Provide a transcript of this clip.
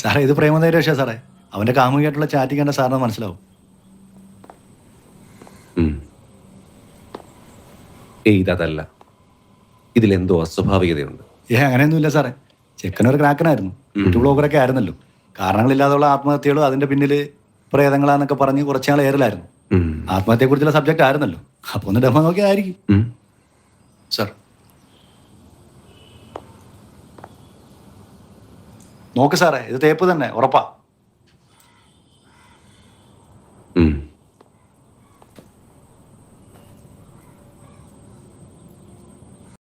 സാറേ ഇത് പ്രേമനൈരാശ്യ സാറേ. അവൻ്റെ കാമുകിയായിട്ടുള്ള ചാറ്റിംഗ് കണ്ട സാറിന് മനസ്സിലാവും. ഇതല്ല, ഇതിലെന്തോ അസ്വാഭാവികതയുണ്ട്. അങ്ങനെയൊന്നുമില്ല സാറേ. ചെക്കനൊരു ക്രാക്കനായിരുന്നു, യൂട്യൂബ് ബ്ലോഗറൊക്കെ ആയിരുന്നല്ലോ. കാരണങ്ങളില്ലാതുള്ള ആത്മഹത്യകളും അതിന്റെ പിന്നിൽ പ്രേതങ്ങളാന്നൊക്കെ പറഞ്ഞ് കുറച്ചാൾ ഏറലായിരുന്നു. ആത്മഹത്യയെക്കുറിച്ചുള്ള സബ്ജക്റ്റ് ആയിരുന്നല്ലോ. അപ്പൊ ഒന്ന് ഡെമോ നോക്കിയായിരിക്കും സാർ. നോക്ക് സാറേ, ഇത് തേപ്പ് തന്നെ ഉറപ്പാ.